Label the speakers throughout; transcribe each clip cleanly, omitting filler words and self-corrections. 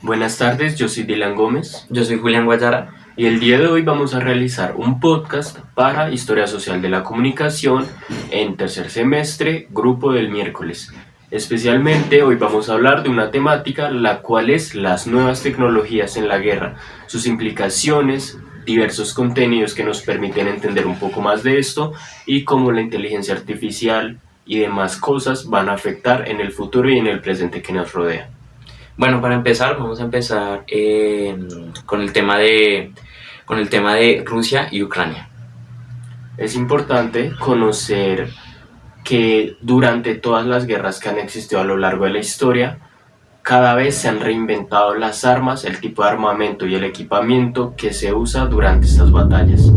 Speaker 1: Buenas tardes, yo soy Dylan Gómez.
Speaker 2: Yo soy Julián Guayara.
Speaker 1: Y el día de hoy vamos a realizar un podcast para Historia Social de la Comunicación en tercer semestre, grupo del miércoles. Especialmente hoy vamos a hablar de una temática, la cual es las nuevas tecnologías en la guerra, sus implicaciones, diversos contenidos que nos permiten entender un poco más de esto y cómo la inteligencia artificial y demás cosas van a afectar en el futuro y en el presente que nos rodea.
Speaker 2: Bueno, para empezar, vamos a empezar con el tema de Rusia y Ucrania.
Speaker 1: Es importante conocer que durante todas las guerras que han existido a lo largo de la historia, cada vez se han reinventado las armas, el tipo de armamento y el equipamiento que se usa durante estas batallas,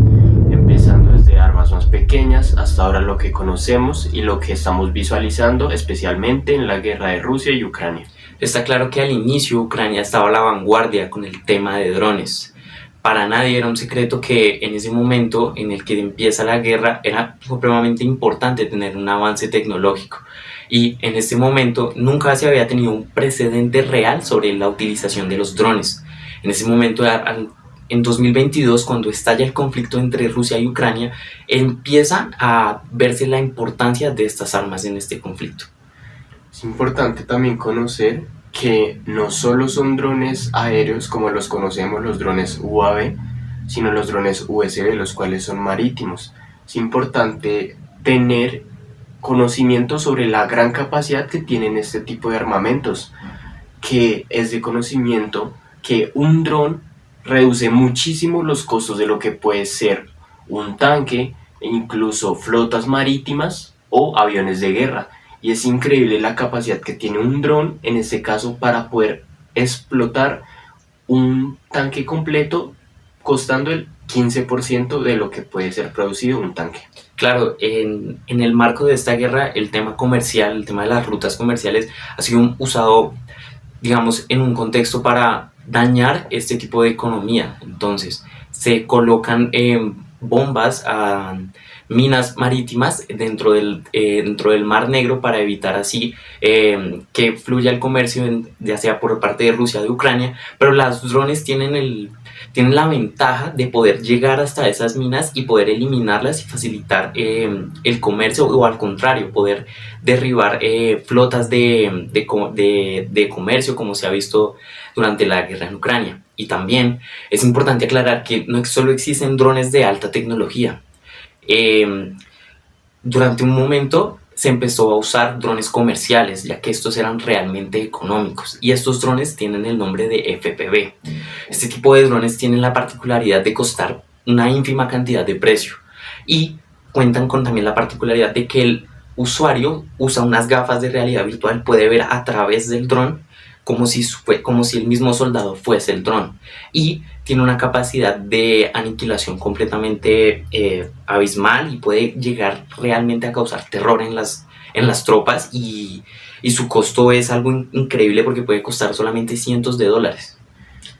Speaker 1: empezando desde armas más pequeñas hasta ahora lo que conocemos y lo que estamos visualizando, especialmente en la guerra de Rusia y Ucrania.
Speaker 2: Está claro que al inicio Ucrania estaba a la vanguardia con el tema de drones. Para nadie era un secreto que en ese momento en el que empieza la guerra era supremamente importante tener un avance tecnológico. Y en este momento nunca se había tenido un precedente real sobre la utilización de los drones. En ese momento, en 2022, cuando estalla el conflicto entre Rusia y Ucrania, empieza a verse la importancia de estas armas en este conflicto.
Speaker 1: Es importante también conocer que no solo son drones aéreos como los conocemos, los drones UAV, sino los drones USV, los cuales son marítimos. Es importante tener conocimiento sobre la gran capacidad que tienen este tipo de armamentos, que es de conocimiento que un dron reduce muchísimo los costos de lo que puede ser un tanque e incluso flotas marítimas o aviones de guerra. Y es increíble la capacidad que tiene un dron, en este caso, para poder explotar un tanque completo, costando el 15% de lo que puede ser producido un tanque.
Speaker 2: Claro, en el marco de esta guerra, el tema comercial, el tema de las rutas comerciales ha sido usado, digamos, en un contexto para dañar este tipo de economía. Entonces, se colocan bombas a minas marítimas dentro del Mar Negro para evitar así que fluya el comercio, ya sea por parte de Rusia o de Ucrania, pero los drones tienen la ventaja de poder llegar hasta esas minas y poder eliminarlas y facilitar el comercio, o al contrario, poder derribar flotas de comercio, como se ha visto durante la guerra en Ucrania. Y también es importante aclarar que no solo existen drones de alta tecnología. Durante un momento se empezó a usar drones comerciales, ya que estos eran realmente económicos, y estos drones tienen el nombre de FPV. Este tipo de drones tienen la particularidad de costar una ínfima cantidad de precio y cuentan con también la particularidad de que el usuario usa unas gafas de realidad virtual, puede ver a través del dron como si el mismo soldado fuese el dron, y tiene una capacidad de aniquilación completamente abismal y puede llegar realmente a causar terror en las tropas, y su costo es algo increíble porque puede costar solamente cientos de dólares.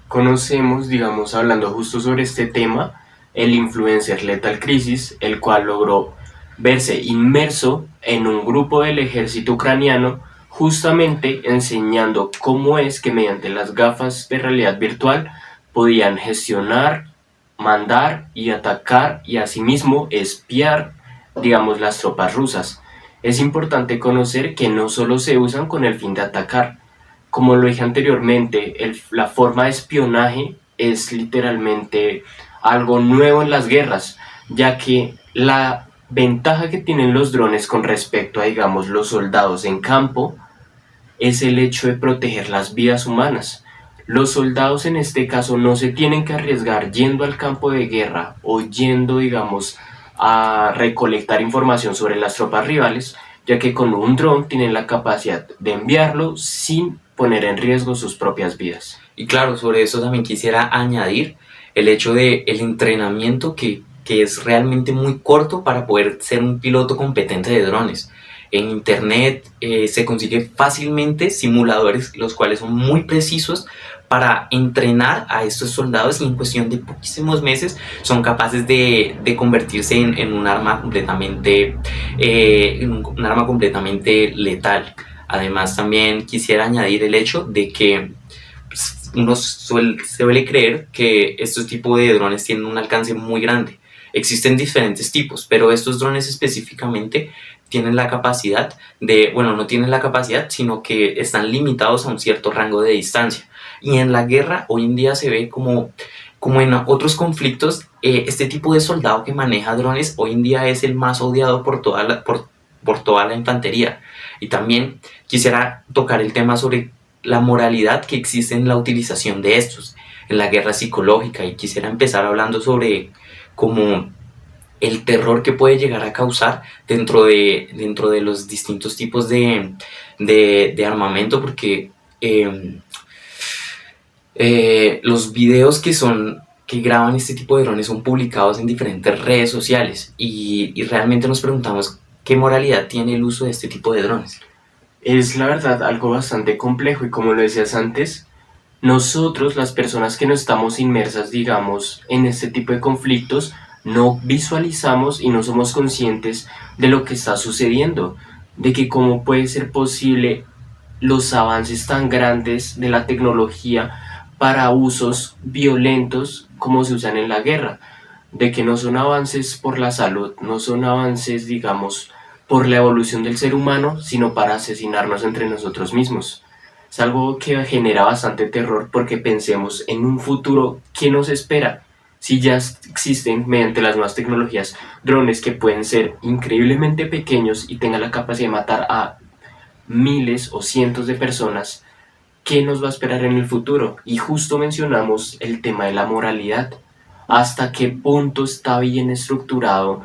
Speaker 1: Conocemos, digamos, hablando justo sobre este tema, el influencer Lethal Crisis, el cual logró verse inmerso en un grupo del ejército ucraniano, justamente enseñando cómo es que mediante las gafas de realidad virtual podían gestionar, mandar y atacar y asimismo espiar, digamos, las tropas rusas. Es importante conocer que no solo se usan con el fin de atacar. Como lo dije anteriormente, la forma de espionaje es literalmente algo nuevo en las guerras, ya que la ventaja que tienen los drones con respecto a, digamos, los soldados en campo es el hecho de proteger las vidas humanas. Los soldados en este caso no se tienen que arriesgar yendo al campo de guerra o yendo, digamos, a recolectar información sobre las tropas rivales, ya que con un dron tienen la capacidad de enviarlo sin poner en riesgo sus propias vidas.
Speaker 2: Y claro, sobre eso también quisiera añadir el hecho del entrenamiento que es realmente muy corto para poder ser un piloto competente de drones. En internet se consigue fácilmente simuladores los cuales son muy precisos para entrenar a estos soldados y en cuestión de poquísimos meses son capaces de convertirse en un arma completamente letal. Además también quisiera añadir el hecho de que uno suele creer que estos tipos de drones tienen un alcance muy grande. Existen diferentes tipos, pero estos drones específicamente tienen la capacidad bueno, no tienen la capacidad, sino que están limitados a un cierto rango de distancia. Y en la guerra hoy en día se ve como en otros conflictos, este tipo de soldado que maneja drones hoy en día es el más odiado por toda la infantería. Y también quisiera tocar el tema sobre la moralidad que existe en la utilización de estos, en la guerra psicológica, y quisiera empezar hablando sobre cómo el terror que puede llegar a causar dentro de los distintos tipos de armamento, porque los videos que graban este tipo de drones son publicados en diferentes redes sociales y realmente nos preguntamos qué moralidad tiene el uso de este tipo de drones.
Speaker 1: Es la verdad algo bastante complejo y como lo decías antes, nosotros, las personas que no estamos inmersas, digamos, en este tipo de conflictos, no visualizamos y no somos conscientes de lo que está sucediendo, de que cómo puede ser posible los avances tan grandes de la tecnología para usos violentos como se usan en la guerra, de que no son avances por la salud, no son avances, digamos, por la evolución del ser humano, sino para asesinarnos entre nosotros mismos. Es algo que genera bastante terror porque pensemos en un futuro que nos espera. Si ya existen mediante las nuevas tecnologías drones que pueden ser increíblemente pequeños y tengan la capacidad de matar a miles o cientos de personas, ¿qué nos va a esperar en el futuro? Y justo mencionamos el tema de la moralidad. ¿Hasta qué punto está bien estructurado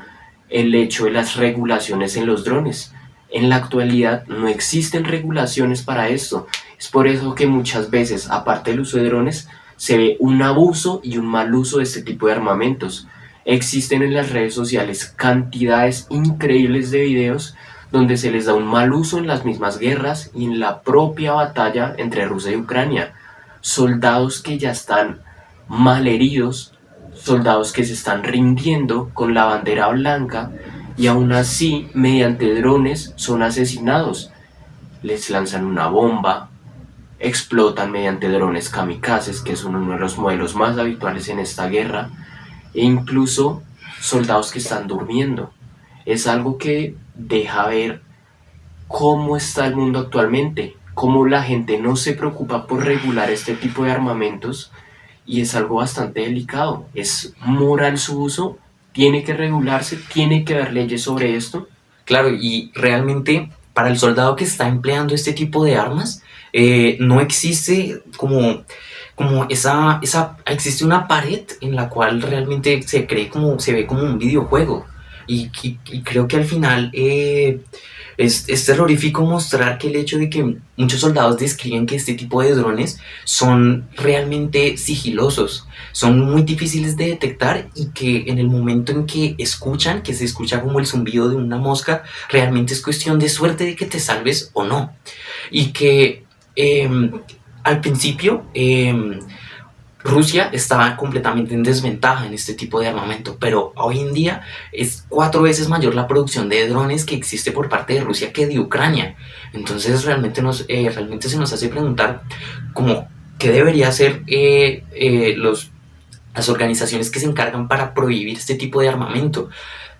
Speaker 1: el hecho de las regulaciones en los drones? En la actualidad no existen regulaciones para esto. Es por eso que muchas veces, aparte del uso de drones, se ve un abuso y un mal uso de este tipo de armamentos. Existen en las redes sociales cantidades increíbles de videos donde se les da un mal uso en las mismas guerras y en la propia batalla entre Rusia y Ucrania. Soldados que ya están mal heridos, soldados que se están rindiendo con la bandera blanca y aún así, mediante drones, son asesinados. Les lanzan una bomba, explotan mediante drones kamikazes, que son uno de los modelos más habituales en esta guerra, e incluso soldados que están durmiendo. Es algo que deja ver cómo está el mundo actualmente, cómo la gente no se preocupa por regular este tipo de armamentos y es algo bastante delicado. Es moral su uso, tiene que regularse, tiene que haber leyes sobre esto.
Speaker 2: Claro, y realmente para el soldado que está empleando este tipo de armas, no existe existe una pared en la cual realmente se ve como un videojuego. Y creo que al final es terrorífico mostrar que el hecho de que muchos soldados describen que este tipo de drones son realmente sigilosos, son muy difíciles de detectar y que en el momento en que escuchan, que se escucha como el zumbido de una mosca, realmente es cuestión de suerte de que te salves o no. Y que al principio Rusia estaba completamente en desventaja en este tipo de armamento, pero hoy en día es 4 veces mayor la producción de drones que existe por parte de Rusia que de Ucrania. Entonces realmente se nos hace preguntar cómo, qué debería hacer las organizaciones que se encargan para prohibir este tipo de armamento.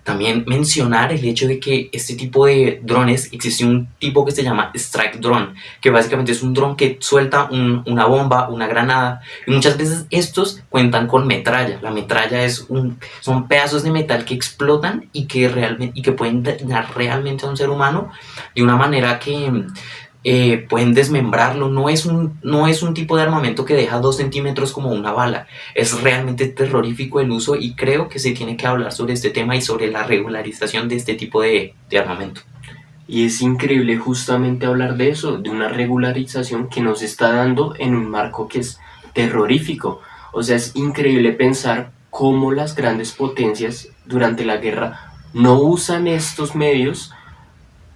Speaker 2: También mencionar el hecho de que este tipo de drones, existe un tipo que se llama strike drone, que básicamente es un dron que suelta una bomba, una granada, y muchas veces estos cuentan con metralla. La metralla son pedazos de metal que explotan y que pueden dañar realmente a un ser humano de una manera que pueden desmembrarlo. No es un tipo de armamento que deja 2 centímetros como una bala. Es realmente terrorífico el uso y creo que se tiene que hablar sobre este tema y sobre la regularización de este tipo de armamento.
Speaker 1: Y es increíble justamente hablar de eso, de una regularización que nos está dando en un marco que es terrorífico. O sea, es increíble pensar cómo las grandes potencias durante la guerra no usan estos medios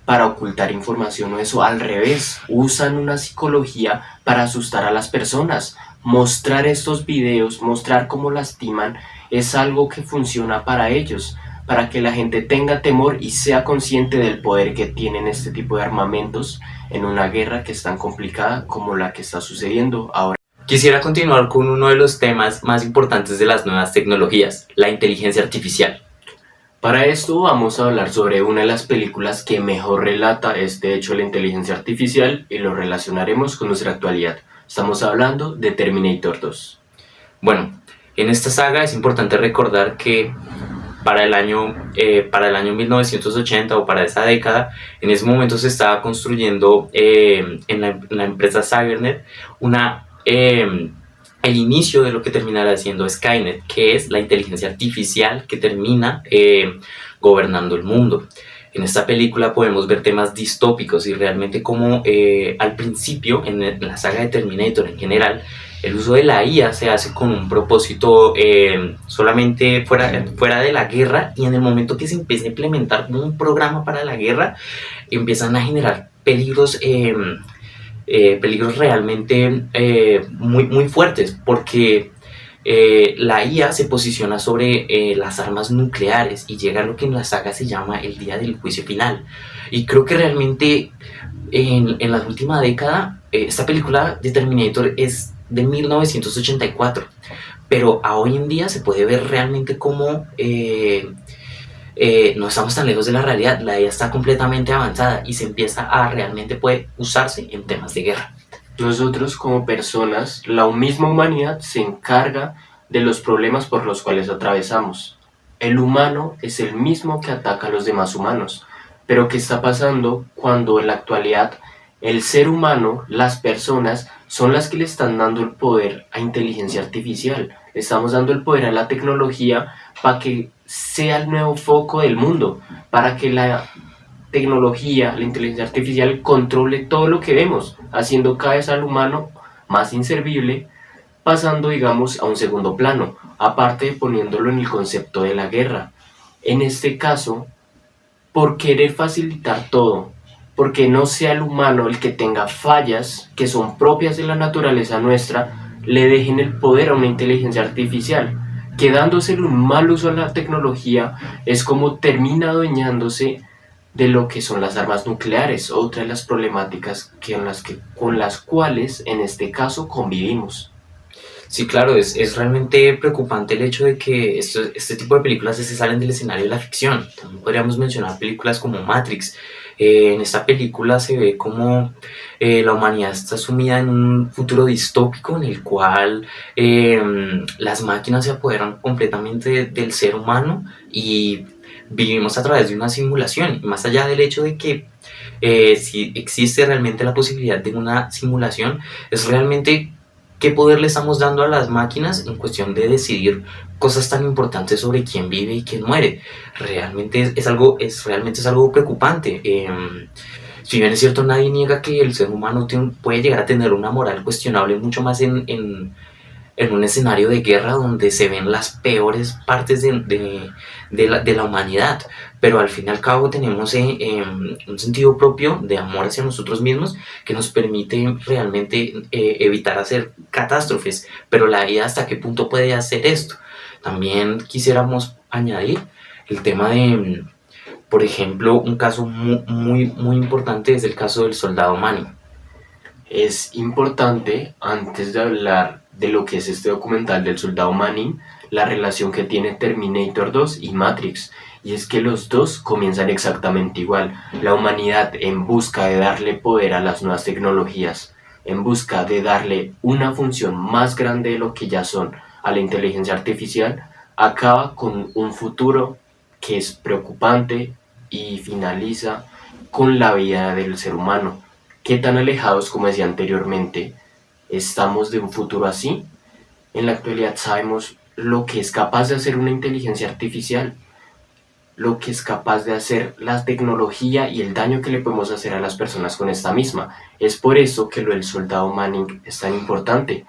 Speaker 1: para ocultar información o eso, al revés, usan una psicología para asustar a las personas. Mostrar estos videos, mostrar cómo lastiman, es algo que funciona para ellos, para que la gente tenga temor y sea consciente del poder que tienen este tipo de armamentos en una guerra que es tan complicada como la que está sucediendo ahora.
Speaker 2: Quisiera continuar con uno de los temas más importantes de las nuevas tecnologías, la inteligencia artificial.
Speaker 1: Para esto vamos a hablar sobre una de las películas que mejor relata este hecho de la inteligencia artificial y lo relacionaremos con nuestra actualidad. Estamos hablando de Terminator 2.
Speaker 2: Bueno, en esta saga es importante recordar que para el año 1980 o para esa década, en ese momento se estaba construyendo en la empresa Cybernet el inicio de lo que terminará siendo Skynet, que es la inteligencia artificial que termina gobernando el mundo. En esta película podemos ver temas distópicos y realmente como al principio, en la saga de Terminator en general, el uso de la IA se hace con un propósito solamente fuera de la guerra, y en el momento que se empieza a implementar un programa para la guerra, empiezan a generar peligros realmente muy fuertes, porque la IA se posiciona sobre las armas nucleares y llega a lo que en la saga se llama el día del juicio final. Y creo que realmente en la última década, esta película de Terminator es de 1984, pero a hoy en día se puede ver realmente cómo no estamos tan lejos de la realidad. La IA está completamente avanzada y se empieza a realmente puede usarse en temas de guerra.
Speaker 1: Nosotros como personas, la misma humanidad se encarga de los problemas por los cuales atravesamos. El humano es el mismo que ataca a los demás humanos. Pero ¿qué está pasando cuando en la actualidad el ser humano, las personas, son las que le están dando el poder a inteligencia artificial? Le estamos dando el poder a la tecnología para que sea el nuevo foco del mundo, para que la tecnología, la inteligencia artificial controle todo lo que vemos, haciendo cada vez al humano más inservible, pasando, digamos, a un segundo plano, aparte de poniéndolo en el concepto de la guerra. En este caso, por querer facilitar todo, porque no sea el humano el que tenga fallas que son propias de la naturaleza nuestra, le dejen el poder a una inteligencia artificial, que dándosele un mal uso a la tecnología es como termina adueñándose de lo que son las armas nucleares, otra de las problemáticas con las cuales en este caso convivimos.
Speaker 2: Sí, claro, es realmente preocupante el hecho de que este tipo de películas se salen del escenario de la ficción. También podríamos mencionar películas como Matrix. En esta película se ve como la humanidad está sumida en un futuro distópico en el cual las máquinas se apoderan completamente del ser humano y vivimos a través de una simulación. Más allá del hecho de que si existe realmente la posibilidad de una simulación, es realmente qué poder le estamos dando a las máquinas en cuestión de decidir cosas tan importantes sobre quién vive y quién muere. Realmente realmente es algo preocupante. Si bien es cierto, nadie niega que el ser humano puede llegar a tener una moral cuestionable, mucho más en un escenario de guerra donde se ven las peores partes de la humanidad, pero al fin y al cabo tenemos un sentido propio de amor hacia nosotros mismos que nos permite realmente evitar hacer catástrofes. Pero la vida, ¿hasta qué punto puede hacer esto? También quisiéramos añadir el tema de, por ejemplo, un caso muy importante es el caso del soldado Manning.
Speaker 1: Es importante, antes de hablar de lo que es este documental del soldado Manning, la relación que tiene Terminator 2 y Matrix, y es que los dos comienzan exactamente igual. La humanidad, en busca de darle poder a las nuevas tecnologías, en busca de darle una función más grande de lo que ya son a la inteligencia artificial, acaba con un futuro que es preocupante y finaliza con la vida del ser humano. ¿Qué tan alejados, como decía anteriormente, estamos de un futuro así? En la actualidad sabemos lo que es capaz de hacer una inteligencia artificial, lo que es capaz de hacer la tecnología y el daño que le podemos hacer a las personas con esta misma. Es por eso que lo del soldado Manning es tan importante.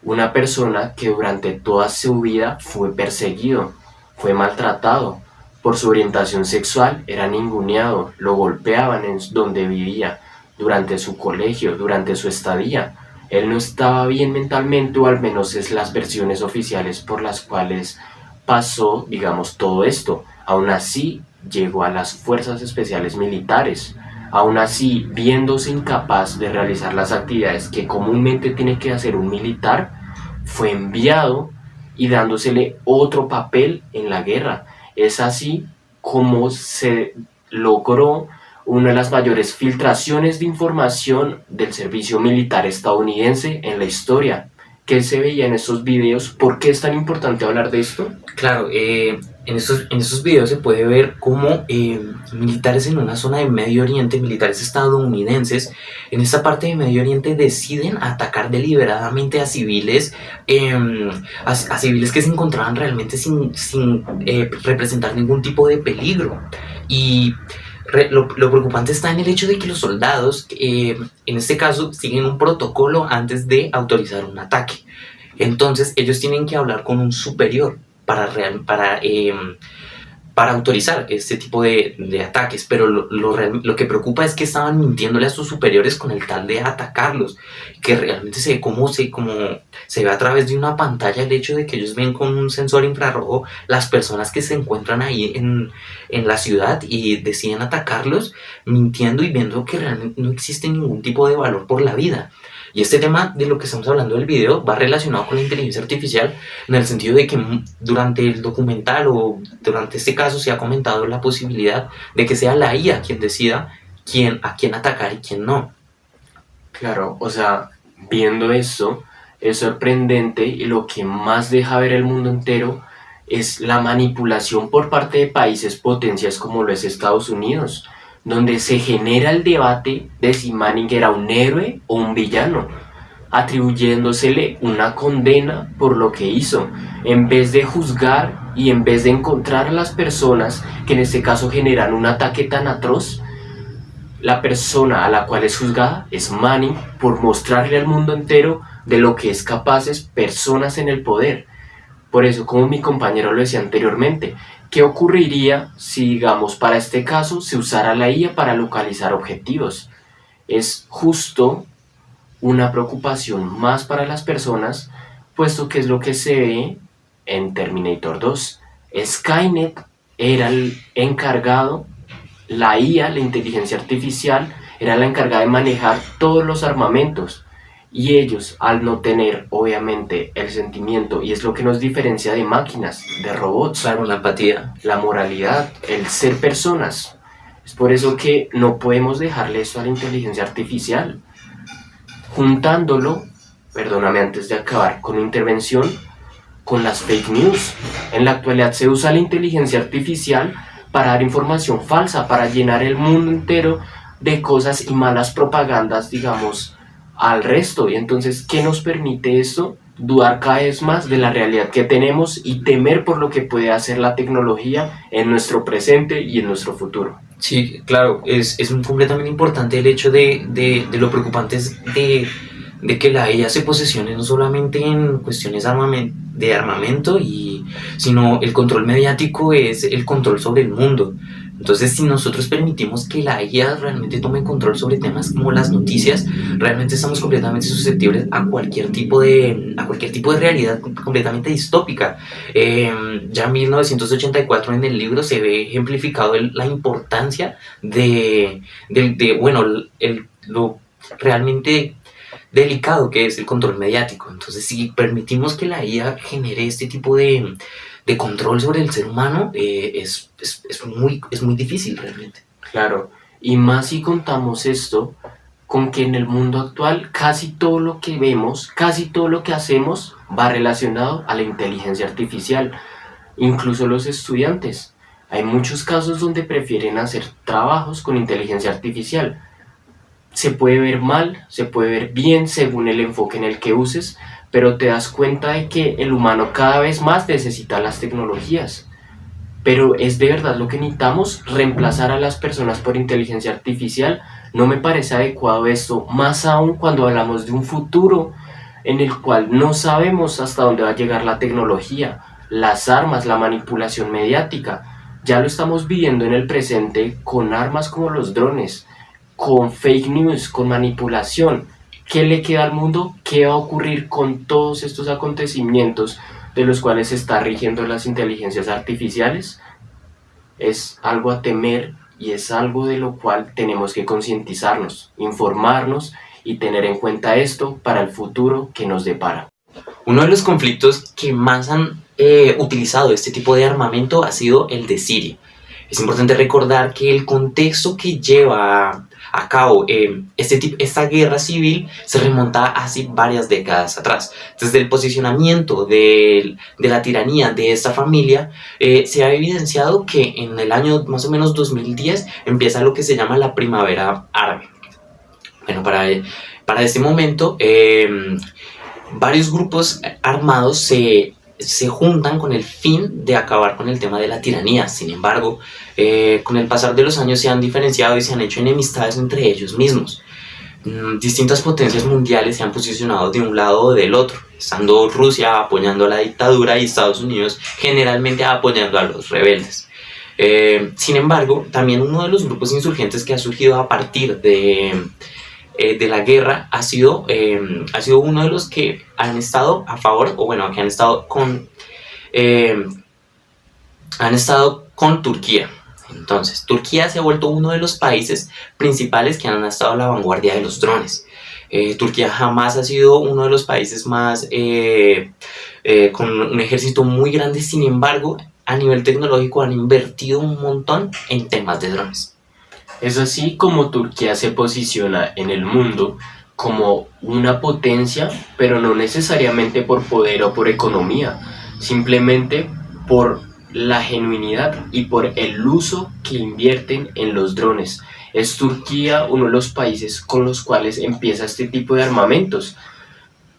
Speaker 1: Una persona que durante toda su vida fue perseguido, fue maltratado, Por su orientación sexual era ninguneado, lo golpeaban en donde vivía, durante su colegio, durante su estadía. Él no estaba bien mentalmente, o al menos es las versiones oficiales por las cuales pasó, digamos, todo esto. Aún así, llegó a las fuerzas especiales militares. Aún así, viéndose incapaz de realizar las actividades que comúnmente tiene que hacer un militar, fue enviado y dándosele otro papel en la guerra. Es así como se logró una de las mayores filtraciones de información del servicio militar estadounidense en la historia. ¿Qué se veía en estos videos? ¿Por qué es tan importante hablar de esto?
Speaker 2: Claro, en estos videos se puede ver cómo militares en una zona de Medio Oriente, militares estadounidenses, en esta parte de Medio Oriente deciden atacar deliberadamente a civiles, a civiles que se encontraban realmente sin representar ningún tipo de peligro. Y lo preocupante está en el hecho de que los soldados, en este caso, siguen un protocolo antes de autorizar un ataque. Entonces ellos tienen que hablar con un superior para autorizar este tipo de ataques, pero lo que preocupa es que estaban mintiéndole a sus superiores con el tal de atacarlos, que realmente se ve como se ve a través de una pantalla el hecho de que ellos ven con un sensor infrarrojo las personas que se encuentran ahí en la ciudad y deciden atacarlos, mintiendo y viendo que realmente no existe ningún tipo de valor por la vida. Y este tema de lo que estamos hablando del video va relacionado con la inteligencia artificial, en el sentido de que durante el documental o durante este caso se ha comentado la posibilidad de que sea la IA quien decida a quién atacar y quién no.
Speaker 1: Claro, o sea, viendo esto, es sorprendente, y lo que más deja ver el mundo entero es la manipulación por parte de países potencias como lo es Estados Unidos, donde se genera el debate de si Manning era un héroe o un villano, atribuyéndosele una condena por lo que hizo, en vez de juzgar y en vez de encontrar a las personas que en este caso generan un ataque tan atroz. La persona a la cual es juzgada es Manning, por mostrarle al mundo entero de lo que es capaces personas en el poder. Por eso, como mi compañero lo decía anteriormente, ¿qué ocurriría si, digamos, para este caso se usara la IA para localizar objetivos? Es justo una preocupación más para las personas, puesto que es lo que se ve en Terminator 2. Skynet era el encargado, la IA, la inteligencia artificial, era la encargada de manejar todos los armamentos. Y ellos, al no tener, obviamente, el sentimiento, y es lo que nos diferencia de máquinas, de robots,
Speaker 2: Claro, la empatía.
Speaker 1: la moralidad, el ser personas. Es por eso que no podemos dejarle eso a la inteligencia artificial. Juntándolo, perdóname antes de acabar con mi intervención, con las fake news. En la actualidad se usa la inteligencia artificial para dar información falsa, para llenar el mundo entero de cosas y malas propagandas, digamos, al resto. Y entonces, ¿qué nos permite esto? Dudar cada vez más de la realidad que tenemos y temer por lo que puede hacer la tecnología en nuestro presente y en nuestro futuro.
Speaker 2: Sí, claro, es completamente importante el hecho de lo preocupante de que la IA se posesione no solamente en cuestiones de armamento, sino el control mediático es el control sobre el mundo. Entonces, si nosotros permitimos que la IA realmente tome control sobre temas como las noticias, realmente estamos completamente susceptibles a cualquier tipo de realidad completamente distópica. Ya en 1984 en el libro se ve ejemplificado la importancia lo realmente delicado que es el control mediático. Entonces, si permitimos que la IA genere este tipo de control sobre el ser humano, es muy difícil realmente.
Speaker 1: Claro, y más si contamos esto con que en el mundo actual casi todo lo que vemos, casi todo lo que hacemos va relacionado a la inteligencia artificial, incluso los estudiantes. Hay muchos casos donde prefieren hacer trabajos con inteligencia artificial. Se puede ver mal, se puede ver bien según el enfoque en el que uses, pero te das cuenta de que el humano cada vez más necesita las tecnologías. Pero ¿es de verdad lo que necesitamos? ¿Reemplazar a las personas por inteligencia artificial? No me parece adecuado esto, más aún cuando hablamos de un futuro en el cual no sabemos hasta dónde va a llegar la tecnología, las armas, la manipulación mediática. Ya lo estamos viviendo en el presente con armas como los drones, con fake news, con manipulación. ¿Qué le queda al mundo? ¿Qué va a ocurrir con todos estos acontecimientos de los cuales se está rigiendo las inteligencias artificiales? Es algo a temer y es algo de lo cual tenemos que concientizarnos, informarnos y tener en cuenta esto para el futuro que nos depara.
Speaker 2: Uno de los conflictos que más han utilizado este tipo de armamento ha sido el de Siria. Es importante recordar que el contexto que lleva a cabo esta guerra civil se remonta hace varias décadas atrás. Desde el posicionamiento de la tiranía de esta familia, se ha evidenciado que en el año más o menos 2010 empieza lo que se llama la primavera árabe. Bueno, para este momento, varios grupos armados se juntan con el fin de acabar con el tema de la tiranía. Sin embargo, con el pasar de los años se han diferenciado y se han hecho enemistades entre ellos mismos. Distintas potencias mundiales se han posicionado de un lado o del otro, estando Rusia apoyando a la dictadura y Estados Unidos generalmente apoyando a los rebeldes. Sin embargo, también uno de los grupos insurgentes que ha surgido a partir de la guerra ha sido uno de los que han estado a favor, o bueno, que han estado con Turquía. Entonces, Turquía se ha vuelto uno de los países principales que han estado a la vanguardia de los drones. Turquía jamás ha sido uno de los países más con un ejército muy grande. Sin embargo, a nivel tecnológico han invertido un montón en temas de drones.
Speaker 1: Es así como Turquía se posiciona en el mundo como una potencia, pero no necesariamente por poder o por economía, simplemente por la genuinidad y por el uso que invierten en los drones. Es Turquía uno de los países con los cuales empieza este tipo de armamentos,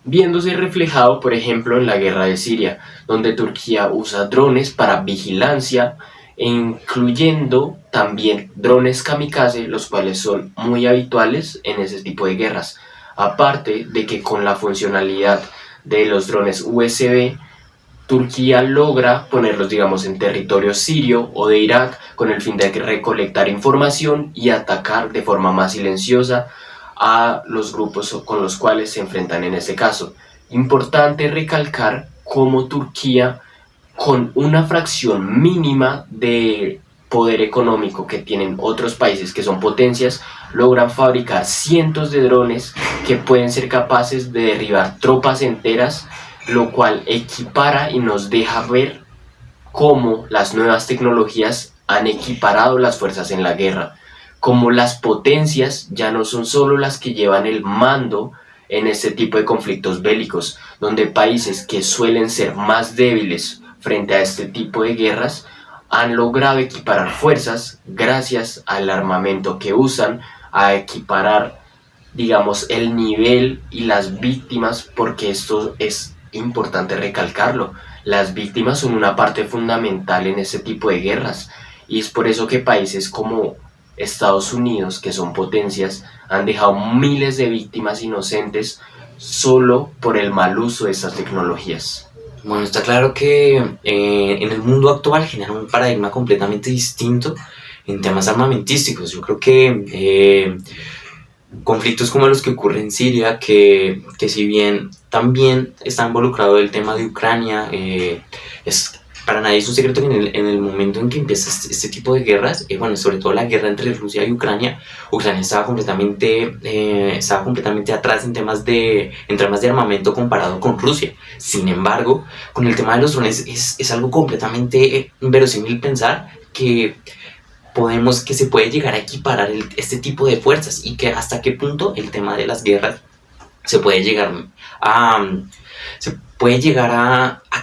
Speaker 1: viéndose reflejado, por ejemplo, en la guerra de Siria, donde Turquía usa drones para vigilancia, incluyendo también drones kamikaze, los cuales son muy habituales en ese tipo de guerras. Aparte de que con la funcionalidad de los drones USB, Turquía logra ponerlos, digamos, en territorio sirio o de Irak con el fin de recolectar información y atacar de forma más silenciosa a los grupos con los cuales se enfrentan en este caso. Importante recalcar cómo Turquía, con una fracción mínima de poder económico que tienen otros países que son potencias, logran fabricar cientos de drones que pueden ser capaces de derribar tropas enteras, lo cual equipara y nos deja ver cómo las nuevas tecnologías han equiparado las fuerzas en la guerra, como las potencias ya no son solo las que llevan el mando en este tipo de conflictos bélicos, donde países que suelen ser más débiles frente a este tipo de guerras han logrado equiparar fuerzas gracias al armamento que usan, a equiparar, digamos, el nivel y las víctimas, porque esto es importante recalcarlo. Las víctimas son una parte fundamental en este tipo de guerras y es por eso que países como Estados Unidos, que son potencias, han dejado miles de víctimas inocentes solo por el mal uso de estas tecnologías.
Speaker 2: Bueno, está claro que en el mundo actual genera un paradigma completamente distinto en temas armamentísticos. Yo creo que conflictos como los que ocurren en Siria, que si bien también está involucrado el tema de Ucrania, para nadie es un secreto que en el momento en que empieza este tipo de guerras, bueno, sobre todo la guerra entre Rusia y Ucrania estaba completamente atrás en temas de armamento comparado con Rusia. Sin embargo, con el tema de los drones es algo completamente inverosímil pensar que se puede llegar a equiparar este tipo de fuerzas y que hasta qué punto el tema de las guerras se puede llegar a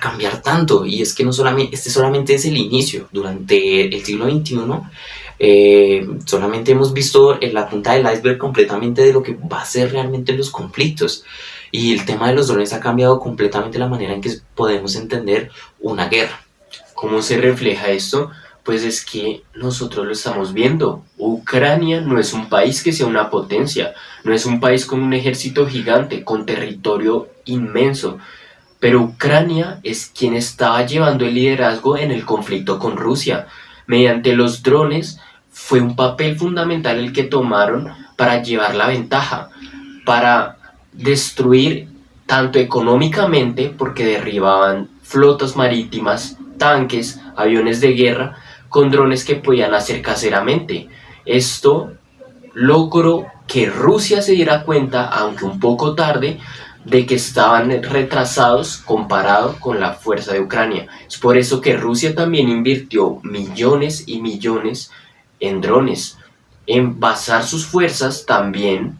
Speaker 2: cambiar tanto. Y es que no solamente, solamente es el inicio. Durante el siglo XXI solamente hemos visto en la punta del iceberg completamente de lo que va a ser realmente los conflictos. Y el tema de los drones ha cambiado completamente la manera en que podemos entender una guerra.
Speaker 1: ¿Cómo se refleja esto? Pues es que nosotros lo estamos viendo. Ucrania no es un país que sea una potencia, no es un país con un ejército gigante, con territorio inmenso, pero Ucrania es quien estaba llevando el liderazgo en el conflicto con Rusia. Mediante los drones fue un papel fundamental el que tomaron para llevar la ventaja, para destruir tanto económicamente, porque derribaban flotas marítimas, tanques, aviones de guerra, con drones que podían hacer caseramente. Esto logró que Rusia se diera cuenta, aunque un poco tarde, de que estaban retrasados comparado con la fuerza de Ucrania. Es por eso que Rusia también invirtió millones y millones en drones, en basar sus fuerzas también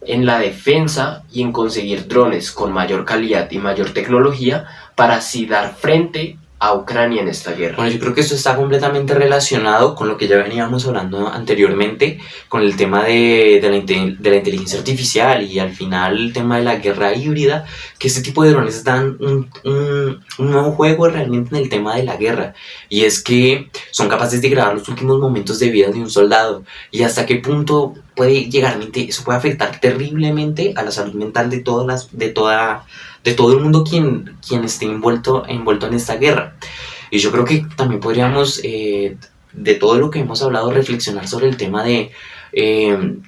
Speaker 1: en la defensa y en conseguir drones con mayor calidad y mayor tecnología para así dar frente a Ucrania en esta guerra.
Speaker 2: Bueno, yo creo que esto está completamente relacionado con lo que ya veníamos hablando anteriormente, con el tema de la inteligencia artificial y al final el tema de la guerra híbrida, que este tipo de drones dan un nuevo juego realmente en el tema de la guerra, y es que son capaces de grabar los últimos momentos de vida de un soldado y hasta qué punto puede llegar, eso puede afectar terriblemente a la salud mental de todo el mundo quien esté envuelto en esta guerra. Y yo creo que también podríamos, de todo lo que hemos hablado, reflexionar sobre el tema de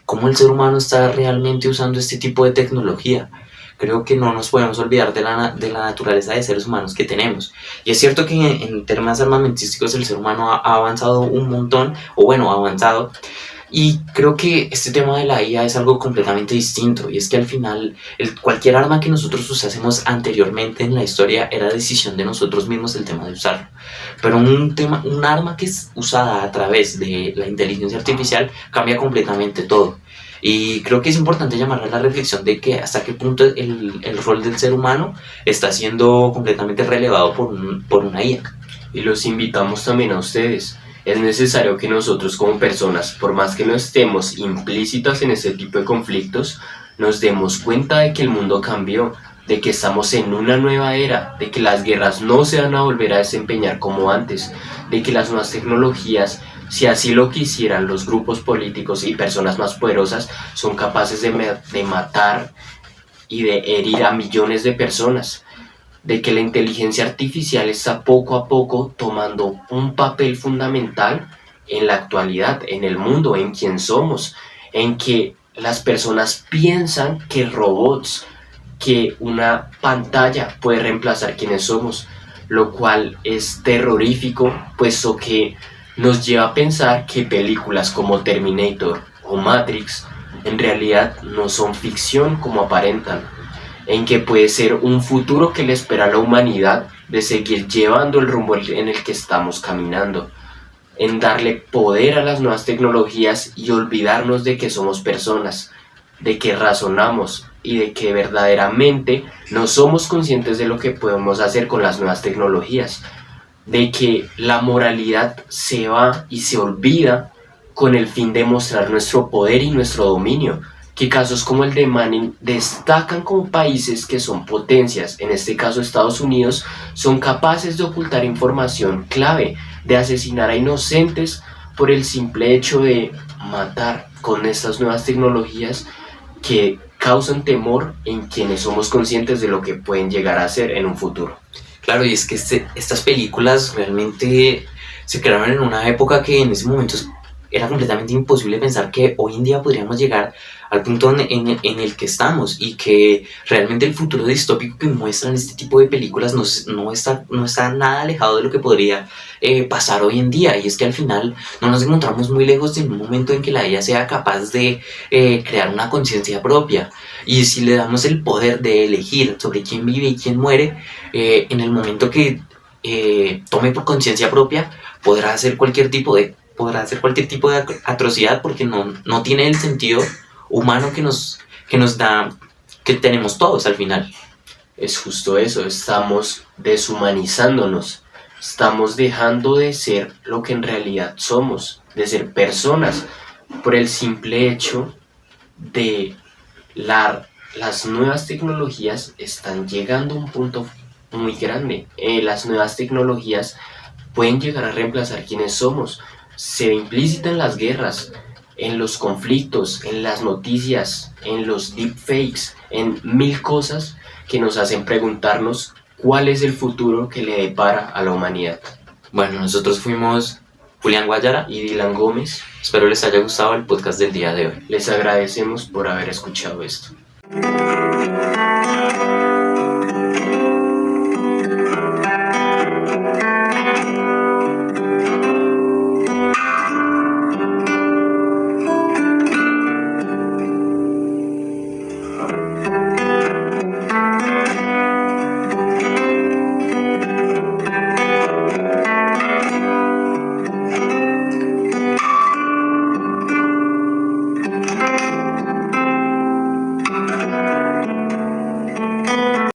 Speaker 2: cómo el ser humano está realmente usando este tipo de tecnología. Creo que no nos podemos olvidar de la naturaleza de seres humanos que tenemos. Y es cierto que en temas armamentísticos el ser humano ha avanzado un montón, o bueno, ha avanzado. Y creo que este tema de la IA es algo completamente distinto, y es que al final cualquier arma que nosotros usásemos anteriormente en la historia era decisión de nosotros mismos el tema de usarlo. Pero un arma que es usada a través de la inteligencia artificial cambia completamente todo. Y creo que es importante llamar a la reflexión de que hasta qué punto el rol del ser humano está siendo completamente relevado por una IA.
Speaker 1: Y los invitamos también a ustedes. Es necesario que nosotros como personas, por más que no estemos implícitas en este tipo de conflictos, nos demos cuenta de que el mundo cambió, de que estamos en una nueva era, de que las guerras no se van a volver a desempeñar como antes, de que las nuevas tecnologías, si así lo quisieran los grupos políticos y personas más poderosas, son capaces de matar y de herir a millones de personas, de que la inteligencia artificial está poco a poco tomando un papel fundamental en la actualidad, en el mundo, en quién somos, en que las personas piensan que robots, que una pantalla puede reemplazar quienes somos, lo cual es terrorífico, puesto que nos lleva a pensar que películas como Terminator o Matrix en realidad no son ficción como aparentan, en que puede ser un futuro que le espera a la humanidad de seguir llevando el rumbo en el que estamos caminando, en darle poder a las nuevas tecnologías y olvidarnos de que somos personas, de que razonamos y de que verdaderamente no somos conscientes de lo que podemos hacer con las nuevas tecnologías, de que la moralidad se va y se olvida con el fin de mostrar nuestro poder y nuestro dominio, que casos como el de Manning destacan como países que son potencias, en este caso Estados Unidos, son capaces de ocultar información clave, de asesinar a inocentes por el simple hecho de matar con estas nuevas tecnologías que causan temor en quienes somos conscientes de lo que pueden llegar a ser en un futuro.
Speaker 2: Claro, y es que estas películas realmente se crearon en una época que en ese momento era completamente imposible pensar que hoy en día podríamos llegar al punto en el que estamos, y que realmente el futuro distópico que muestran este tipo de películas no está nada alejado de lo que podría pasar hoy en día. Y es que al final no nos encontramos muy lejos de un momento en que la IA sea capaz de crear una conciencia propia, y si le damos el poder de elegir sobre quién vive y quién muere, en el momento que tome por conciencia propia podrá hacer cualquier tipo de atrocidad, porque no tiene el sentido humano que nos da, que tenemos todos al final.
Speaker 1: Es justo eso, estamos deshumanizándonos, estamos dejando de ser lo que en realidad somos, de ser personas, por el simple hecho de las nuevas tecnologías están llegando a un punto muy grande. Las nuevas tecnologías pueden llegar a reemplazar quienes somos. Se ve implícita en las guerras, en los conflictos, en las noticias, en los deepfakes, en mil cosas que nos hacen preguntarnos cuál es el futuro que le depara a la humanidad.
Speaker 2: Bueno, nosotros fuimos Julián Guayara.
Speaker 1: y Dylan Gómez.
Speaker 2: Espero les haya gustado el podcast del día de hoy.
Speaker 1: Les agradecemos por haber escuchado esto.